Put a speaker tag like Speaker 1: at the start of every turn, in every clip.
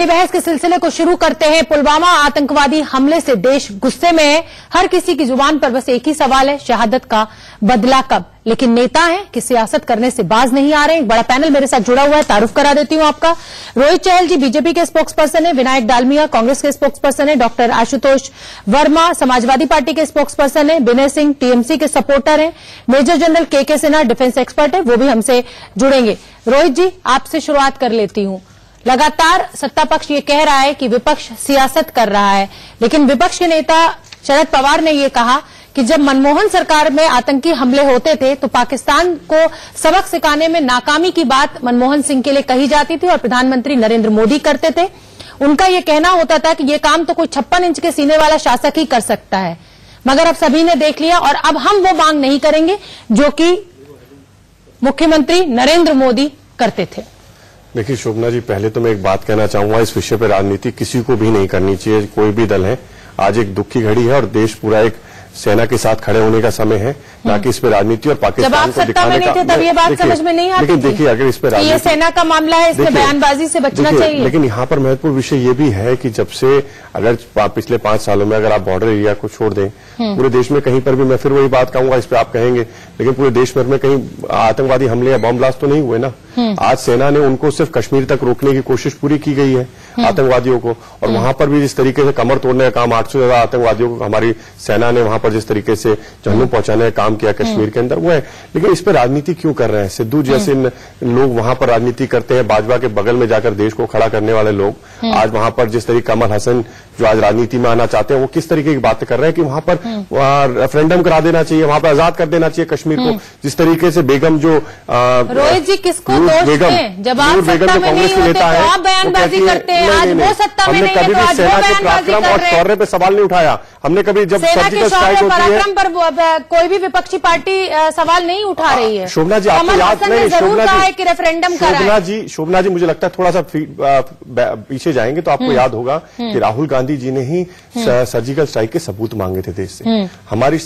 Speaker 1: बहस के सिलसिले को शुरू करते हैं। पुलवामा आतंकवादी हमले से देश गुस्से में है। हर किसी की जुबान पर बस एक ही सवाल है, शहादत का बदला कब? लेकिन नेता हैं कि सियासत करने से बाज नहीं आ रहे। एक बड़ा पैनल मेरे साथ जुड़ा हुआ है, तारुफ करा देती हूं आपका। रोहित चहल जी बीजेपी के स्पोक्स पर्सन है, विनायक डालमिया कांग्रेस के स्पोक्स पर्सन है, डॉक्टर आशुतोष वर्मा समाजवादी पार्टी के स्पोक्स पर्सन है, विनय सिंह टीएमसी के सपोर्टर हैं, मेजर जनरल के सिन्हा डिफेंस एक्सपर्ट है, वो भी हमसे जुड़ेंगे। रोहित जी, आपसे शुरुआत कर लेती हूं। लगातार सत्ता पक्ष ये कह रहा है कि विपक्ष सियासत कर रहा है, लेकिन विपक्ष के नेता शरद पवार ने ये कहा कि जब मनमोहन सरकार में आतंकी हमले होते थे तो पाकिस्तान को सबक सिखाने में नाकामी की बात मनमोहन सिंह के लिए कही जाती थी और प्रधानमंत्री नरेंद्र मोदी करते थे। उनका ये कहना होता था कि ये काम तो कोई 56 इंच के सीने वाला शासक ही कर सकता है, मगर अब सभी ने देख लिया और अब हम वो मांग नहीं करेंगे जो कि मुख्यमंत्री नरेंद्र मोदी करते थे।
Speaker 2: देखिए शोभना जी, पहले तो मैं एक बात कहना चाहूंगा, इस विषय पर राजनीति किसी को भी नहीं करनी चाहिए, कोई भी दल है। आज एक दुख की घड़ी है और देश पूरा एक सेना के साथ खड़े होने का समय है, ना कि इस पे राजनीति और पाकिस्तान को दिखाने का।
Speaker 1: तब ये बात समझ में नहीं आती।
Speaker 2: लेकिन देखिए, अगर इस पे
Speaker 1: ये सेना का मामला है, इसमें बयानबाजी से बचना चाहिए।
Speaker 2: लेकिन यहाँ पर महत्वपूर्ण विषय ये भी है कि जब से अगर पिछले 5 सालों में अगर आप बॉर्डर एरिया को छोड़ दें, पूरे देश में कहीं पर भी, मैं फिर वही बात कहूंगा, इस पे आप कहेंगे, लेकिन पूरे देश भर में कहीं आतंकवादी हमले या बम ब्लास्ट तो नहीं हुए ना। आज सेना ने उनको सिर्फ कश्मीर तक रोकने की कोशिश पूरी की गई है आतंकवादियों को, और वहां पर भी जिस तरीके से कमर तोड़ने का काम 800 से ज्यादा आतंकवादियों को हमारी सेना ने वहां पर जिस तरीके से जहन्नुम पहुंचाने का काम किया कश्मीर के अंदर, वो है। लेकिन इस पर राजनीति क्यों कर रहे हैं? सिद्धू जैसे लोग वहां पर राजनीति करते हैं, भाजपा के बगल में जाकर देश को खड़ा करने वाले लोग आज वहां पर जिस तरीके कमल हसन जो आज राजनीति में आना चाहते हैं, वो किस तरीके की बातें कर रहे हैं कि वहां पर रेफरेंडम करा देना चाहिए, वहां पर आजाद कर देना चाहिए कश्मीर को। जिस तरीके से बेगम जो
Speaker 1: रोहित जी किसको दोष दें? जब आप सत्ता में नहीं होते तो आप बयानबाजी करते हैं, आज वो सत्ता में नहीं है तो आज वो बयानबाजी कर रहे हैं।
Speaker 2: और शौर्य पे सवाल नहीं उठाया हमने कभी। जब सर्जिकल स्ट्राइक होती है,
Speaker 1: पर कोई भी विपक्षी पार्टी सवाल नहीं उठा रही है।
Speaker 2: शोभना जी, आपको याद नहीं?
Speaker 1: शोभना जी कि रेफरेंडम कराएं।
Speaker 2: शोभना जी, मुझे लगता है थोड़ा सा पीछे जाएंगे तो आपको याद होगा कि राहुल गांधी जी ने ही सर्जिकल स्ट्राइक के सबूत मांगे थे देश से, हमारी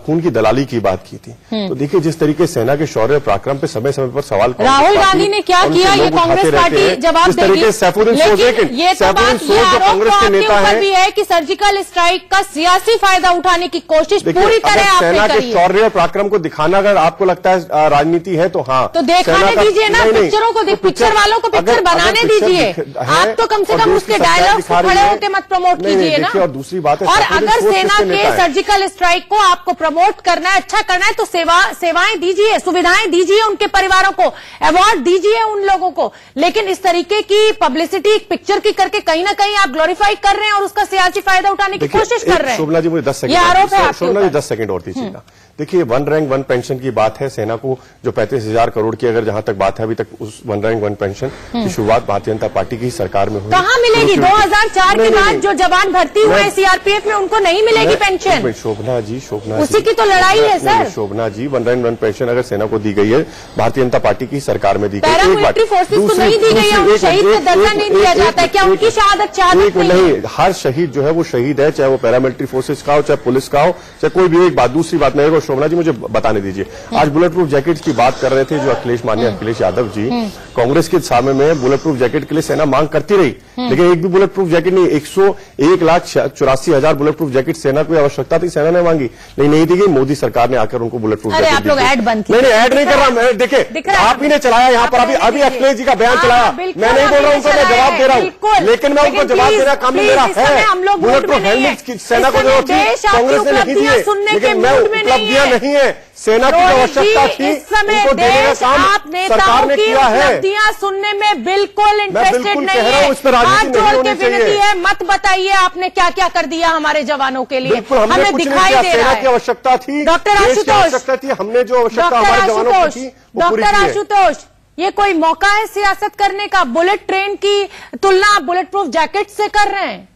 Speaker 2: खून की दलाली की बात की थी। तो देखिए जिस तरीके सेना के शौर्य पराक्रम पे समय समय पर सवाल
Speaker 1: राहुल गांधी ने क्या किया, ये कांग्रेस पार्टी जवाब देगी। ये तो बात ये आरोप आपके ऊपर भी है कि सर्जिकल स्ट्राइक का सियासी फायदा उठाने की कोशिश पूरी तरह आपने
Speaker 2: सेना के
Speaker 1: करी है।
Speaker 2: शौर्य और पराक्रम को दिखाना अगर आपको लगता है राजनीति है तो हाँ,
Speaker 1: तो दिखाने दीजिए ना, पिक्चरों को, पिक्चर वालों को पिक्चर बनाने दीजिए। आप तो कम से कम उसके डायलॉग्स को खड़े होकर मत प्रमोट कीजिए ना।
Speaker 2: और दूसरी बात है,
Speaker 1: और अगर सेना के सर्जिकल स्ट्राइक को आपको प्रमोट करना है, अच्छा करना है, तो सेवाएं दीजिए, सुविधाएं दीजिए उनके परिवारों को, अवार्ड दीजिए उन लोगों को। लेकिन इस तरीके की पब्लिसिटी पिक्चर की करके कहीं ना कहीं आप ग्लोरीफाई कर रहे हैं और उसका सियासी फायदा उठाने की कोशिश कर रहे हैं।
Speaker 2: शोभना जी, मुझे 10 सेकंड,
Speaker 1: ये आरोप है।
Speaker 2: शोभना जी 10 सेकंड और दीजिएगा। देखिए, 1 रैंक 1 पेंशन की बात है। सेना को जो 35,000 करोड़ की अगर जहां तक बात है, अभी तक उस 1 रैंक 1 पेंशन की शुरुआत भारतीय जनता पार्टी की सरकार में हुई।
Speaker 1: कहां मिलेगी? 2004 के बाद जो जवान भर्ती हुए सीआरपीएफ में, उनको नहीं मिलेगी पेंशन।
Speaker 2: शोभना जी,
Speaker 1: उसी की तो लड़ाई है सर।
Speaker 2: शोभना जी, 1 रैंक 1 पेंशन अगर सेना को दी गई है, भारतीय जनता पार्टी की सरकार में दी गई।
Speaker 1: पैरामिलिट्री फोर्सेस को नहीं दी गई है, शहीद का दर्जा नहीं दिया जाता है क्या? उनकी शहादत
Speaker 2: नहीं, हर शहीद जो है वो शहीद है, चाहे वो पैरामिलिट्री फोर्सेस का हो, चाहे पुलिस का हो, चाहे कोई भी। एक बात, दूसरी बात नहीं है शोभना जी, मुझे बताने दीजिए। आज बुलेट प्रूफ जैकेट्स की बात कर रहे थे जो माननीय अखिलेश यादव जी, कांग्रेस के सामने में बुलेट प्रूफ जैकेट के लिए सेना मांग करती रही, लेकिन एक भी बुलेट प्रूफ जैकेट नहीं। 1,84,000 बुलेट प्रूफ जैकेट सेना को आवश्यकता थी, सेना ने मांगी, नहीं दी गई। मोदी सरकार ने आकर उनको बुलेट प्रूफ जैकेट।
Speaker 1: आप लोग ऐड बंद
Speaker 2: नहीं, ऐड नहीं कर रहा। देखिए, आप ही ने चलाया यहाँ पर, अभी अखिलेश जी का बयान चलाया। मैं नहीं बोल रहा हूँ, उनको मैं जवाब दे रहा हूँ, लेकिन मैं उनको जवाब देना काम नहीं मेरा है। बुलेट प्रूफ हेलमेट सेना को जरूरत थी, कांग्रेस ने नहीं दिए, लेकिन मैं उपलब्धियां नहीं है, सेना की आवश्यकता थी, उनको देने का काम सरकार ने किया है।
Speaker 1: उपलब्धियां सुनने में बिल्कुल इंटरेस्टेड नहीं है। हाथ जोड़ के विनती है, मत बताइए आपने क्या क्या कर दिया हमारे जवानों के लिए, हमें दिखाई दे रहा है।
Speaker 2: सेना की आवश्यकता थी,
Speaker 1: डॉक्टर आशुतोष
Speaker 2: थी, हमने जो आवश्यकता हमारे जवानों की थी वो पूरी की है।
Speaker 1: डॉक्टर आशुतोष, ये कोई मौका है सियासत करने का? बुलेट ट्रेन की तुलना आप बुलेट प्रूफ जैकेट से कर रहे हैं,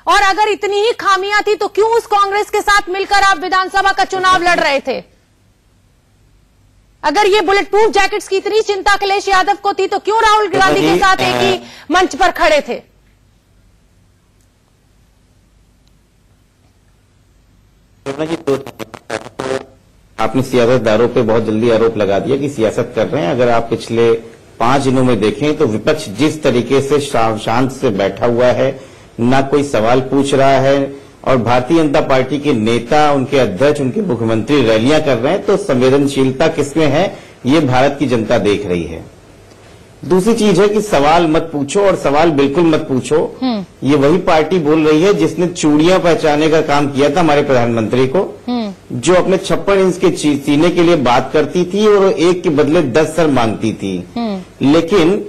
Speaker 1: और अगर इतनी ही खामियां थी तो क्यों उस कांग्रेस के साथ मिलकर आप विधानसभा का चुनाव लड़ रहे थे? अगर ये बुलेट प्रूफ जैकेट्स की इतनी चिंता अखिलेश यादव को थी तो क्यों राहुल गांधी के साथ एक ही मंच पर खड़े थे?
Speaker 3: आपने सियासतदारों पे बहुत जल्दी आरोप लगा दिया कि सियासत कर रहे हैं। अगर आप पिछले 5 दिनों में देखें तो विपक्ष जिस तरीके से शांत से बैठा हुआ है, ना कोई सवाल पूछ रहा है, और भारतीय जनता पार्टी के नेता, उनके अध्यक्ष, उनके मुख्यमंत्री रैलियां कर रहे हैं, तो संवेदनशीलता किसमें है ये भारत की जनता देख रही है। दूसरी चीज है कि सवाल मत पूछो और सवाल बिल्कुल मत पूछो, ये वही पार्टी बोल रही है जिसने चूड़ियां पहचाने का काम किया था हमारे प्रधानमंत्री को, जो अपने 56 इंच के सीने के लिए बात करती थी और एक के बदले 10 सर मांगती थी। लेकिन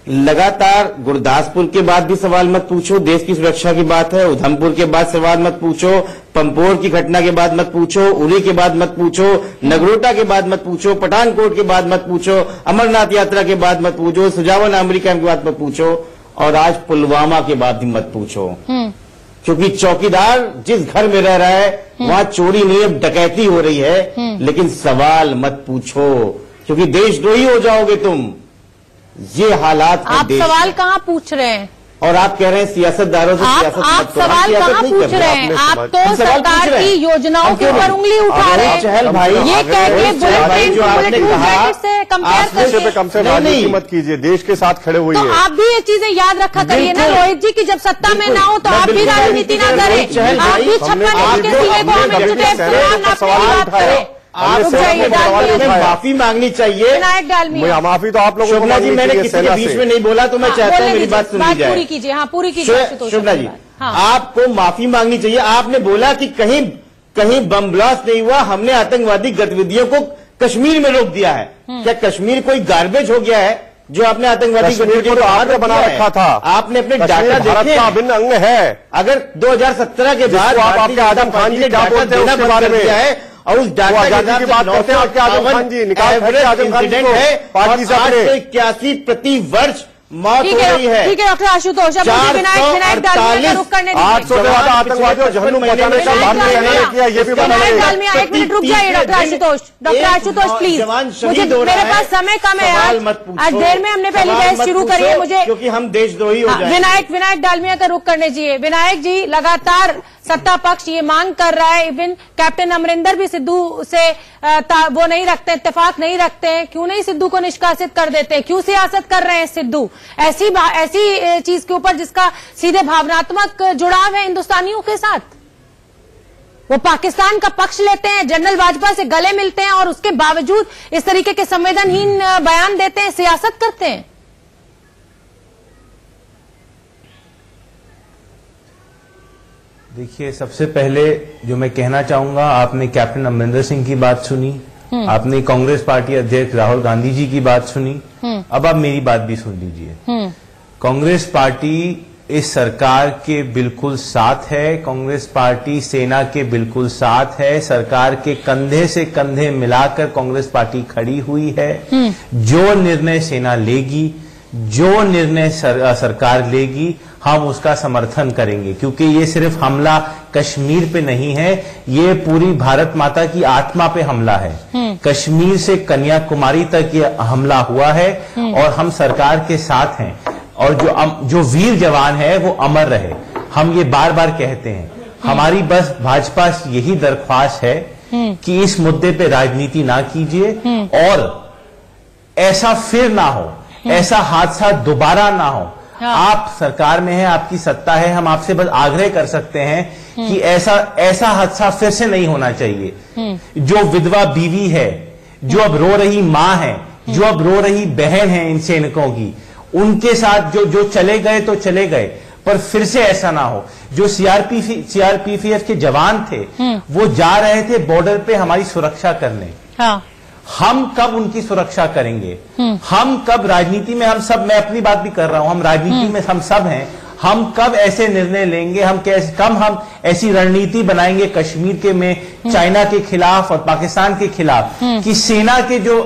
Speaker 3: लगातार गुरदासपुर के बाद भी सवाल मत पूछो, देश की सुरक्षा की बात है, उधमपुर के बाद सवाल मत पूछो, पंपोर की घटना के बाद मत पूछो, उरी के बाद मत पूछो, नगरोटा के बाद मत पूछो, पठानकोट के बाद मत पूछो, अमरनाथ यात्रा के बाद मत पूछो, सुजावन आमरी कैंप के बाद मत पूछो, और आज पुलवामा के बाद भी मत पूछो। क्योंकि चौकीदार जिस घर में रह रहा है वहां चोरी नहीं, अब डकैती हो रही है, लेकिन सवाल मत पूछो क्योंकि देशद्रोही हो जाओगे तुम। ये हालात
Speaker 1: आप सवाल कहाँ पूछ रहे हैं?
Speaker 3: और आप कह रहे हैं सियासतदारों से सियासत
Speaker 1: आप सवाल कहाँ पूछ रहे हैं? आप तो सरकार की योजनाओं के ऊपर उंगली उठा रहे हैं।
Speaker 3: चहल भाई,
Speaker 1: ये कह के बुलेट ट्रेन को बुलेट प्रूफ से कंपेयर करके
Speaker 2: कम से राजनीति मत कीजिए, देश के साथ खड़े हुए।
Speaker 1: तो आप भी ये चीजें याद रखा करिए ना रोहित जी, की जब सत्ता में ना हो तो आप भी राजनीति ना करें, आप भी 56 इंच के सीने को हमें करें। आप
Speaker 3: माफी मांगनी चाहिए।
Speaker 1: विनायक डालमिया,
Speaker 2: माफी तो आप लोगों
Speaker 3: शोभना जी, मैंने किसी के बीच में नहीं बोला, तो मैं चाहता हूँ मेरी बात सुनी जाए।
Speaker 1: पूरी कीजिए। हाँ, पूरी कीजिए
Speaker 3: शोभना जी। आपको माफी मांगनी चाहिए। आपने बोला कि कहीं बम ब्लास्ट नहीं हुआ, हमने आतंकवादी गतिविधियों को कश्मीर में रोक दिया है। क्या कश्मीर कोई गार्बेज हो गया है जो आपने आतंकवादी गतिविधियों को आगे बना रखा था? आपने अपने डाटा देखे,
Speaker 2: अभिन्न अंग है।
Speaker 3: अगर 2017 के बाद
Speaker 2: आपके आजम खान जी क्या बोलते हैं उसके बारे में है, और उस डाटा की बात करते हैं आपके आजम खान जी इंसिडेंट है, और 81 प्रति वर्ष मौत हो रही है।
Speaker 1: ठीक है डॉक्टर आशुतोष, विनायक डालमिया का रुख करने दीजिए।
Speaker 2: 800 से ज्यादा आतंकवादियों जहन्नुम मचाने का किया, ये भी
Speaker 1: विनायक डालमिया, 1 मिनट रुक जाइए डॉक्टर आशुतोष प्लीज, मुझे मेरे पास समय कम है यार, आज देर में हमने पहली बहस शुरू करी है, मुझे
Speaker 3: क्योंकि हम देशद्रोही हो जाएंगे।
Speaker 1: विनायक डालमिया का रुख करने चाहिए। विनायक जी, लगातार सत्ता पक्ष ये मांग कर रहा है, इवन कैप्टन अमरिंदर भी सिद्धू से वो नहीं रखते, इत्तेफाक नहीं रखते हैं, क्यों नहीं सिद्धू को निष्कासित कर देते हैं? क्यों सियासत कर रहे हैं सिद्धू ऐसी चीज के ऊपर जिसका सीधे भावनात्मक जुड़ाव है हिंदुस्तानियों के साथ? वो पाकिस्तान का पक्ष लेते हैं, जनरल वाजपेयी से गले मिलते हैं और उसके बावजूद इस तरीके के संवेदनहीन बयान देते हैं, सियासत करते हैं।
Speaker 4: देखिए, सबसे पहले जो मैं कहना चाहूंगा, आपने कैप्टन अमरिंदर सिंह की बात सुनी, आपने कांग्रेस पार्टी अध्यक्ष राहुल गांधी जी की बात सुनी, अब आप मेरी बात भी सुन लीजिए। कांग्रेस पार्टी इस सरकार के बिल्कुल साथ है, कांग्रेस पार्टी सेना के बिल्कुल साथ है, सरकार के कंधे से कंधे मिलाकर कांग्रेस पार्टी खड़ी हुई है। जो निर्णय सेना लेगी, जो निर्णय सरकार लेगी, हम उसका समर्थन करेंगे, क्योंकि ये सिर्फ हमला कश्मीर पे नहीं है, ये पूरी भारत माता की आत्मा पे हमला है। कश्मीर से कन्याकुमारी तक ये हमला हुआ है और हम सरकार के साथ हैं, और जो वीर जवान है वो अमर रहे, हम ये बार बार कहते हैं। हमारी बस भाजपा से यही दरख्वास्त है कि इस मुद्दे पे राजनीति ना कीजिए और ऐसा फिर ना हो, ऐसा हादसा दोबारा ना हो। आप सरकार में हैं, आपकी सत्ता है, हम आपसे बस आग्रह कर सकते हैं कि ऐसा हादसा फिर से नहीं होना चाहिए। जो विधवा बीवी है, जो अब रो रही मां है, जो अब रो रही बहन है इन सैनिकों की, उनके साथ जो चले गए तो चले गए, पर फिर से ऐसा ना हो। जो सीआरपीएफ के जवान थे, वो जा रहे थे बॉर्डर पे हमारी सुरक्षा करने। हम कब उनकी सुरक्षा करेंगे? हम कब राजनीति में, मैं अपनी बात भी कर रहा हूं, हम राजनीति में हम सब हैं, हम कब ऐसे निर्णय लेंगे, हम ऐसी रणनीति बनाएंगे कश्मीर के में चाइना के खिलाफ और पाकिस्तान के खिलाफ कि सेना के जो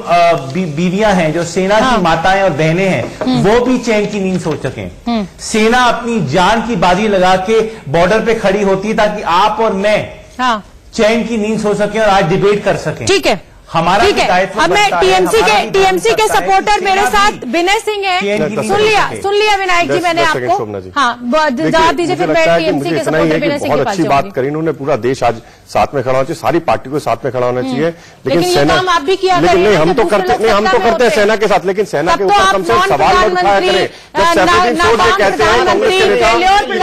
Speaker 4: बीवियां हैं, जो सेना की माताएं और बहनें हैं, वो भी चैन की नींद सो सकें। सेना अपनी जान की बाजी लगा के बॉर्डर पे खड़ी होती है ताकि आप और मैं चैन की नींद सो सकें और आज डिबेट कर सकें।
Speaker 1: ठीक है,
Speaker 4: हमारा
Speaker 1: ठीक है। अब मैं टीएमसी के सपोर्टर मेरे साथ विनय सिंह है। सुन लिया विनायक जी, मैंने आपको जवाब दीजिए, फिर मैं टीएमसी के सपोर्टर विनय सिंह के पास
Speaker 2: अच्छी बात करी उन्होंने। पूरा देश आज साथ में खड़ा होना चाहिए, सारी पार्टी को साथ में खड़ा होना चाहिए। लेकिन सेना,
Speaker 1: आप भी किया
Speaker 2: लेकिन नहीं, हम तो करते हैं सेना के साथ, लेकिन सेना के ऊपर कम से कम सवाल मत उठाया करें। जब सैफुद्दीन सोढी कहते हैं कांग्रेस के नेता,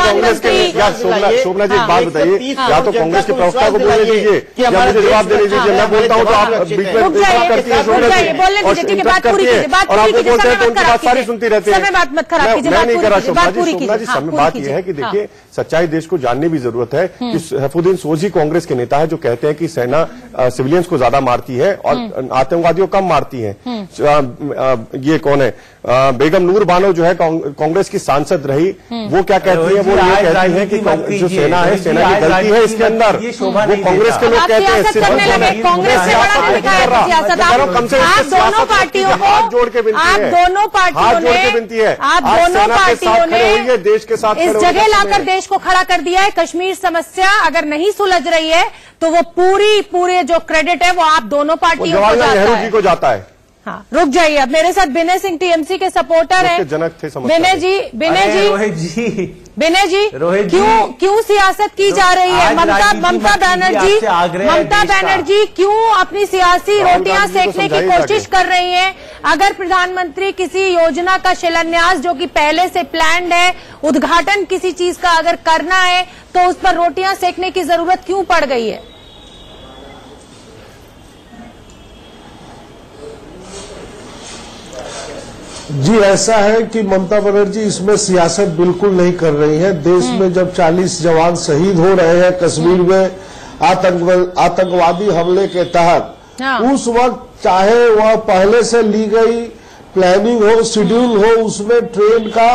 Speaker 2: कांग्रेस के या शोभना जी एक बात बताइए, या तो कांग्रेस के प्रवक्ता को बोलने दीजिए या मुझे जवाब देने दीजिए। मैं बोलता हूँ तो आप बीच में करती है शोभना जी, और बात करती है, और आप बोलते हैं तो उनकी बात सारी सुनती रहती है। मैं नहीं कर रहा शोभना जी, समय बात यह है कि देखिए सच्चाई देश को जानने की जरूरत है कि सैफुद्दीन सोढी कांग्रेस के नेता है जो कहते हैं कि सेना सिविलियंस को ज्यादा मारती है और आतंकवादियों कम मारती है। ये कौन है? बेगम नूर बानो जो है कांग्रेस की सांसद रही, वो क्या कहती है? वो ये कहती है कि जो सेना है, सेना की गलती है इसके अंदर। वो कांग्रेस के लोग कहते हैं
Speaker 1: कांग्रेस से बड़ा नहीं दिखाया सियासत। आप दोनों पार्टियों को
Speaker 2: हाथ जोड़ के विनती है,
Speaker 1: आप दोनों पार्टियों ने
Speaker 2: देश के साथ
Speaker 1: इस जगह लाकर देश को खड़ा कर दिया है। कश्मीर समस्या अगर नहीं सुलझ रही है तो वो पूरे जो क्रेडिट है वो आप दोनों पार्टियों को जाता है,
Speaker 2: नेहरू जी को जाता है।
Speaker 1: हाँ, रुक जाइए। अब मेरे साथ विनय सिंह टीएमसी के सपोर्टर हैं।
Speaker 2: जनक थे
Speaker 1: विनय जी क्यों सियासत की जा रही है? ममता बैनर्जी क्यों अपनी सियासी रोटियां सेकने की कोशिश कर रही हैं? अगर प्रधानमंत्री किसी योजना का शिलान्यास जो कि पहले से प्लान्ड है, उद्घाटन किसी चीज का अगर करना है तो उस पर रोटियां सेकने की जरूरत क्यों पड़ गई है?
Speaker 5: जी, ऐसा है कि ममता बनर्जी इसमें सियासत बिल्कुल नहीं कर रही है। देश में जब 40 जवान शहीद हो रहे हैं कश्मीर में आतंकवादी हमले के तहत, उस वक्त चाहे वह पहले से ली गई प्लानिंग हो, शेड्यूल हो, उसमें ट्रेन का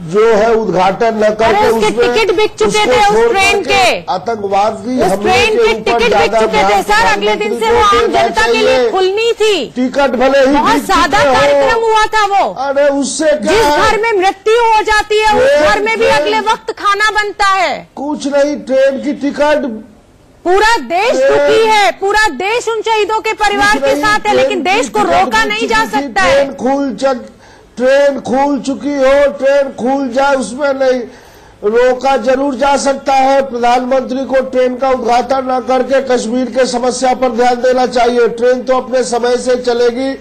Speaker 5: जो है उद्घाटन न करके
Speaker 1: उसके टिकट बिक चुके थे, उस ट्रेन के
Speaker 5: आतंकवादी
Speaker 1: ट्रेन के टिकट बिक चुके थे सर। अगले दिन से वो आम जनता के लिए खुलनी थी।
Speaker 5: टिकट भले ही
Speaker 1: बहुत सादा कार्यक्रम हुआ था वो।
Speaker 5: अरे उससे क्या,
Speaker 1: जिस घर में मृत्यु हो जाती है उस घर में भी अगले वक्त खाना बनता है।
Speaker 5: कुछ नहीं, ट्रेन की टिकट,
Speaker 1: पूरा देश दुखी है, पूरा देश उन शहीदों के परिवार के साथ है, लेकिन देश को रोका नहीं जा सकता है।
Speaker 5: ट्रेन खुल चुकी हो, ट्रेन खुल जाए, उसमें नहीं रोका जरूर जा सकता है। प्रधानमंत्री को ट्रेन का उद्घाटन न करके कश्मीर के समस्या पर ध्यान देना चाहिए। ट्रेन तो अपने समय से चलेगी,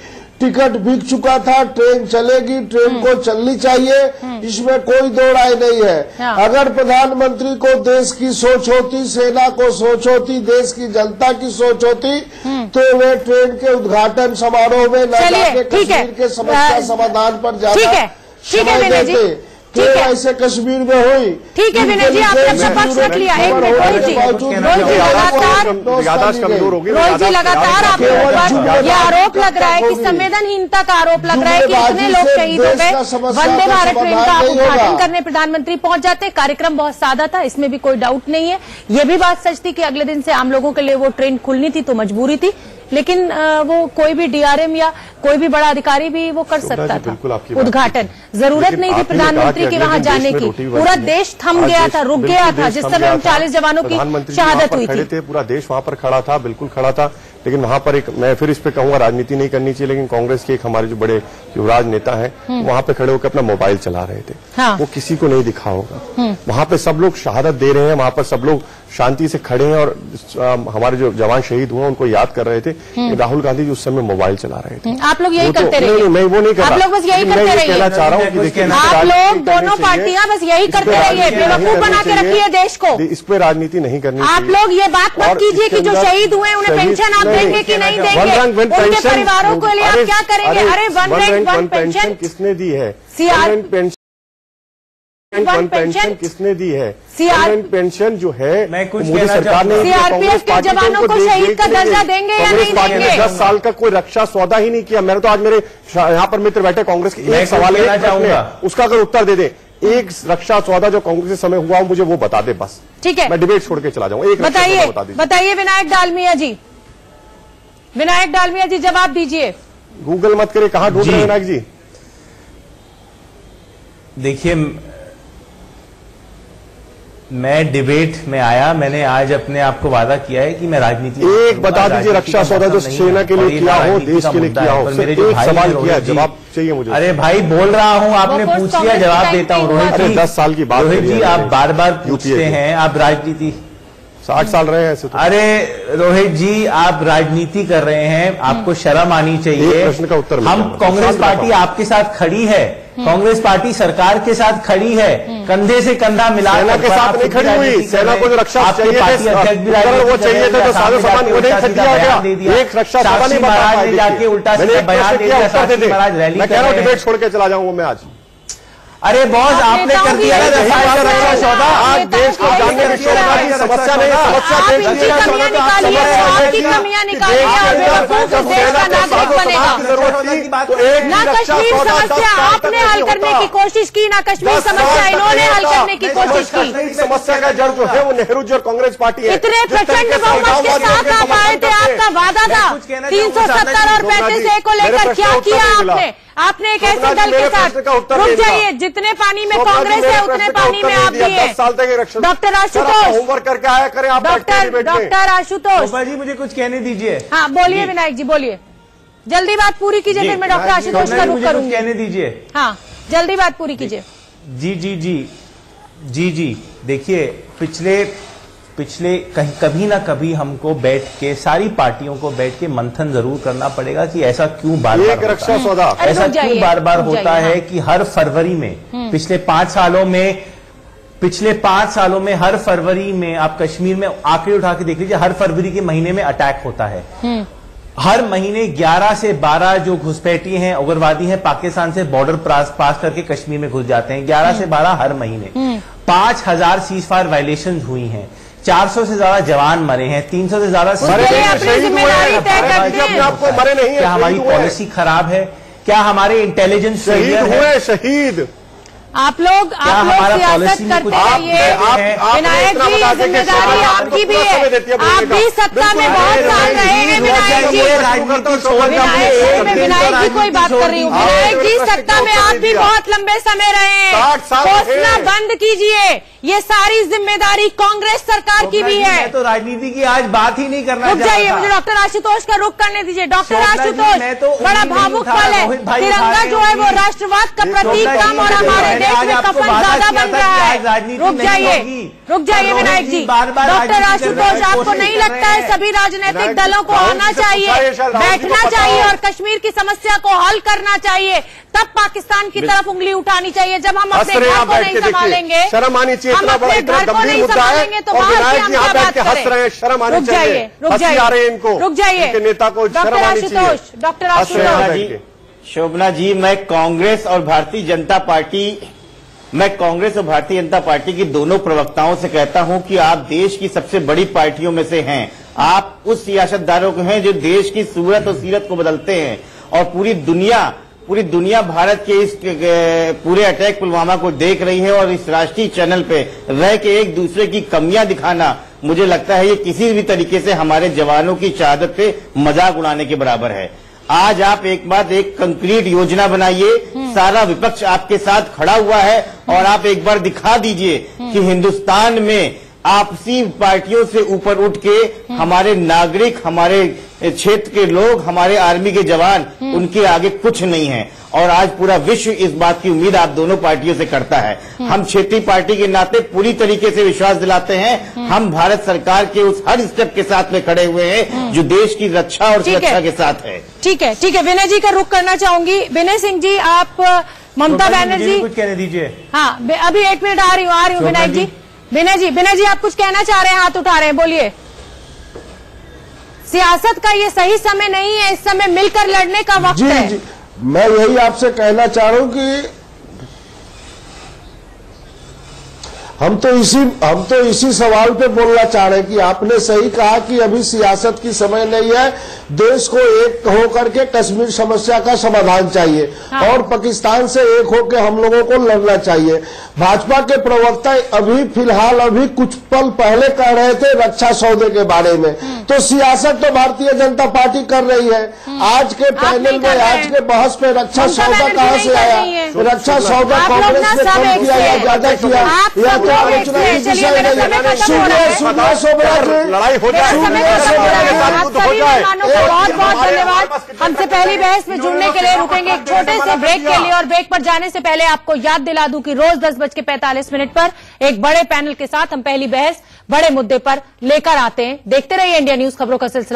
Speaker 5: टिकट बिक चुका था, ट्रेन चलेगी, ट्रेन को चलनी चाहिए, इसमें कोई दो राय नहीं है। अगर प्रधानमंत्री को देश की सोच होती, सेना को सोच होती, देश की जनता की सोच होती, तो वे ट्रेन के उद्घाटन समारोह में न जाके कश्मीर के समस्या समाधान पर ज्यादा समय देते। ठीक है, ऐसे कश्मीर में हुई।
Speaker 1: ठीक है विनय जी, आपने अपना पक्ष रख लिया। एक मिनट रोहित जी लगातार आपके ऊपर ये आरोप लग रहा है कि संवेदनहीनता का आरोप लग रहा है कि इतने लोग शहीद हो गए। वंदे भारत ट्रेन का उद्घाटन करने प्रधानमंत्री पहुंच जाते। कार्यक्रम बहुत सादा था, इसमें भी कोई डाउट नहीं है। ये भी बात सच थी कि अगले दिन से आम लोगों के लिए वो ट्रेन खुलनी थी तो मजबूरी थी, लेकिन वो कोई भी डीआरएम या कोई भी बड़ा अधिकारी भी वो कर सकता था उद्घाटन। जरूरत नहीं थी प्रधानमंत्री के वहां जाने की। पूरा देश थम गया था, रुक गया था जिस समय 39 जवानों की शहादत हुई थी।
Speaker 2: पूरा देश वहां पर खड़ा था, बिल्कुल खड़ा था। लेकिन वहां पर एक, मैं फिर इस पे कहूंगा राजनीति नहीं करनी चाहिए, लेकिन कांग्रेस के एक हमारे जो बड़े युवराज नेता हैं वहां पे खड़े होकर अपना मोबाइल चला रहे थे। वो किसी को नहीं दिखा होगा। वहां पे सब लोग शहादत दे रहे हैं, वहां पर सब लोग शांति से खड़े हैं और हमारे जो जवान शहीद हुए उनको याद कर रहे थे। राहुल गांधी जी उस समय मोबाइल चला रहे थे।
Speaker 1: आप लोग यही करते रहिए।
Speaker 2: मैं वो नहीं कर रहा,
Speaker 1: आप लोग बस यही करते रहिए।
Speaker 2: कहना चाह रहा हूँ कि देखिए
Speaker 1: आप लोग दोनों पार्टियां बस यही करते रहिए, बेवकूफ बना के रखिए देश को।
Speaker 2: इस पे राजनीति नहीं करनी
Speaker 1: आप लोग ये बात मत कीजिए कि जो शहीद हुए उन्हें पेंशन आप देंगे कि नहीं देंगे, उनके परिवारों के लिए आप क्या करेंगे? अरे वन रैंक वन पेंशन
Speaker 2: किसने दी है?
Speaker 1: वन पेंशन
Speaker 2: किसने दी है?
Speaker 1: पेंशन
Speaker 2: जो है
Speaker 4: मोदी
Speaker 2: सरकार ने
Speaker 1: सीआरपीएफ के जवानों को शहीद का दर्जा देंगे या नहीं देंगे?
Speaker 2: 10 साल का कोई रक्षा सौदा ही नहीं किया। मैंने तो आज मेरे यहाँ पर मित्र बैठे कांग्रेस के, एक सवाल है उसका अगर उत्तर दे दे, एक रक्षा सौदा जो कांग्रेस के समय हुआ मुझे वो बता दे बस। ठीक है, मैं डिबेट छोड़ के चला जाऊंगा। एक
Speaker 1: बताइए विनायक डालमिया जी, विनायक डालमिया जी जवाब दीजिए।
Speaker 2: गूगल मत करे, कहां ढूंढ रहे हैं विनायक जी?
Speaker 4: देखिए मैं डिबेट में आया, मैंने आज अपने आप को वादा किया है कि मैं राजनीति
Speaker 2: एक बता दीजिए, रक्षा सौदा जो सेना के लिए किया हो, देश के लिए किया हो,
Speaker 4: मेरे जो
Speaker 2: एक सवाल किया, जवाब चाहिए मुझे।
Speaker 4: अरे भाई बोल रहा हूँ, आपने पूछ लिया, जवाब देता हूँ। रोहित जी
Speaker 2: 10 साल की बात,
Speaker 4: रोहित जी आप बार बार पूछते हैं, आप राजनीति
Speaker 2: 60 साल रहे हैं ऐसे तो।
Speaker 4: अरे रोहित जी आप राजनीति कर रहे हैं, आपको शर्म आनी चाहिए।
Speaker 2: प्रश्न का उत्तर
Speaker 4: हम कांग्रेस पार्टी आपके साथ खड़ी है, कांग्रेस पार्टी सरकार के साथ खड़ी है, कंधे से कंधा मिला
Speaker 2: सेना के साथ नहीं खड़ी हुई। सेना को जो रक्षा चाहिए वो चाहिए था, जो साधु सामान वो नहीं दिया गया। एक रक्षा
Speaker 4: साक्षी महाराज ने जाके उल्टा सीधा बयान दे दिया, साक्षी महाराज रैली
Speaker 2: मैं कह रहा हूँ डिबेट छोड़ के चला जाऊंगा मैं आज।
Speaker 4: अरे बॉस आपने कर दिया ना रफाल का रक्षा सौदा,
Speaker 2: आज देश को जानने की समस्या नहीं,
Speaker 1: आपकी कमियां निकालिए और बेवकूफ इस देश का नागरिक बनेगा। ना कश्मीर समस्या आपने हल करने की कोशिश की, ना कश्मीर समस्या इन्होंने हल करने की कोशिश की।
Speaker 2: समस्या का जड़ जो है वो नेहरू जी और कांग्रेस पार्टी है।
Speaker 1: इतने प्रचंड बहुमत के साथ आप आए थे, आपका वादा था 370 और 35A को लेकर क्या किया आपने? आपने एक ऐसे दल के साथ, रुक जाइए, जितने पानी में कांग्रेस है उतने पानी में आप भी हैं।
Speaker 2: 10 साल तक
Speaker 1: डॉक्टर आशुतोष
Speaker 2: होमवर्क करके आया करें आप।
Speaker 1: डॉक्टर आशुतोष
Speaker 4: जी मुझे कुछ कहने दीजिए।
Speaker 1: हाँ बोलिए विनायक जी, बोलिए, जल्दी बात पूरी कीजिए, फिर मैं डॉक्टर आशुतोष का रुख करूंगी।
Speaker 4: कहने दीजिए,
Speaker 1: हाँ जल्दी बात पूरी कीजिए।
Speaker 4: जी जी जी जी जी देखिए, पिछले कभी ना कभी हमको बैठ के, सारी पार्टियों को बैठ के मंथन जरूर करना पड़ेगा कि ऐसा क्यों बार बार
Speaker 2: रक्षा सौदा,
Speaker 4: ऐसा क्यों बार बार होता है कि हर फरवरी में पिछले 5 सालों में हर फरवरी में, आप कश्मीर में आंकड़े उठा के देख लीजिए, हर फरवरी के महीने में अटैक होता है। हर महीने 11 से 12 जो घुसपैठी हैं, उग्रवादी हैं, पाकिस्तान से बॉर्डर पास करके कश्मीर में घुस जाते हैं। 11 से 12 हर महीने। 5000 सीज फायर वायलेशन हुई हैं, 400 से ज्यादा जवान मरे हैं, 300 से ज्यादा
Speaker 2: मरे नहीं।
Speaker 4: क्या हमारी पॉलिसी खराब है? क्या हमारे इंटेलिजेंस
Speaker 2: शहीद
Speaker 1: आप लोग सियासत करते रहिए। विनायक जी जिम्मेदारी आपकी भी है, आप भी सत्ता में बहुत साल रहे हैं। विनायक जी कोई बात कर रही हूँ, विनायक जी सत्ता में आप भी बहुत लंबे समय रहे हैं, सोचना बंद कीजिए। ये सारी जिम्मेदारी कांग्रेस सरकार की भी है।
Speaker 4: तो राजनीति की आज बात ही नहीं करना।
Speaker 1: रुक जाइए, मुझे डॉक्टर आशुतोष का रुख करने दीजिए। डॉक्टर आशुतोष बड़ा भावुक पल है, तिरंगा जो है वो राष्ट्रवाद का प्रतीक काम, और हमारे देश में कफन ज्यादा बन रहा है। रुक जाइए विनायक जी। डॉक्टर आशुतोष, आपको नहीं लगता है सभी राजनीतिक दलों को आना चाहिए, बैठना चाहिए और कश्मीर की समस्या को हल करना चाहिए? तब पाकिस्तान की तरफ उंगली उठानी चाहिए। जब हम अपने घर को नहीं संभालेंगे,
Speaker 2: शर्म आनी चाहिए।
Speaker 1: हम अपने घर को नहीं संभालेंगे तो बाहर की हम क्या बात करें?
Speaker 2: शर्म आनी चाहिए।
Speaker 1: रुक जाइए
Speaker 2: नेता को
Speaker 1: डॉक्टर आशुतोष, डॉक्टर आशुतोष।
Speaker 3: शोभना जी, मैं कांग्रेस और भारतीय जनता पार्टी की दोनों प्रवक्ताओं से कहता हूं कि आप देश की सबसे बड़ी पार्टियों में से हैं। आप उस सियासतदारों को हैं जो देश की सूरत और सीरत को बदलते हैं, और पूरी दुनिया भारत के इस पूरे अटैक पुलवामा को देख रही है। और इस राष्ट्रीय चैनल पे रह के एक दूसरे की कमियां दिखाना, मुझे लगता है ये किसी भी तरीके से हमारे जवानों की शहादत पे मजाक उड़ाने के बराबर है। आज आप एक कंक्रीट योजना बनाइए, सारा विपक्ष आपके साथ खड़ा हुआ है, और आप एक बार दिखा दीजिए कि हिंदुस्तान में आपसी पार्टियों से ऊपर उठ के हमारे नागरिक, हमारे क्षेत्र के लोग, हमारे आर्मी के जवान, उनके आगे कुछ नहीं है। और आज पूरा विश्व इस बात की उम्मीद आप दोनों पार्टियों से करता है। हम क्षेत्रीय पार्टी के नाते पूरी तरीके से विश्वास दिलाते हैं, हम भारत सरकार के उस हर स्टेप के साथ में खड़े हुए हैं जो देश की रक्षा और सुरक्षा के साथ है।
Speaker 1: ठीक है, ठीक है। विनय जी का रुख करना चाहूंगी। विनय सिंह जी, आप ममता बनर्जी
Speaker 4: कुछ कहने दीजिए।
Speaker 1: हाँ, अभी 1 मिनट आ रही हूँ विनायक जी। विनय जी आप कुछ कहना चाह रहे हैं, हाथ उठा रहे हैं, बोलिए। सियासत का ये सही समय नहीं है, इस समय मिलकर लड़ने का वक्त है।
Speaker 5: जी, मैं यही आपसे कहना चाह रहा हूं कि हम तो इसी सवाल पे बोलना चाह रहे हैं कि आपने सही कहा कि अभी सियासत की समय नहीं है, देश को एक होकर के कश्मीर समस्या का समाधान चाहिए और पाकिस्तान से एक होकर हम लोगों को लड़ना चाहिए। भाजपा के प्रवक्ता अभी कुछ पल पहले कह रहे थे रक्षा सौदे के बारे में, तो सियासत तो भारतीय जनता पार्टी कर रही है। आज के पैनल में, आज के बहस में रक्षा सौदा कहाँ से आया? रक्षा सौदा कांग्रेस ने कम किया या ज्यादा किया या क्या आलोचना इस विषय में? सुनिए सोमराज जी,
Speaker 2: लड़ाई हो जाए,
Speaker 1: बहुत बहुत धन्यवाद। हमसे पहली बहस में जुड़ने के लिए रुकेंगे एक छोटे से ब्रेक के लिए, और ब्रेक पर जाने से पहले आपको याद दिला दूं कि रोज 10:45 पर एक बड़े पैनल के साथ हम पहली बहस बड़े मुद्दे पर लेकर आते हैं। देखते रहिए इंडिया न्यूज, खबरों का सिलसिला।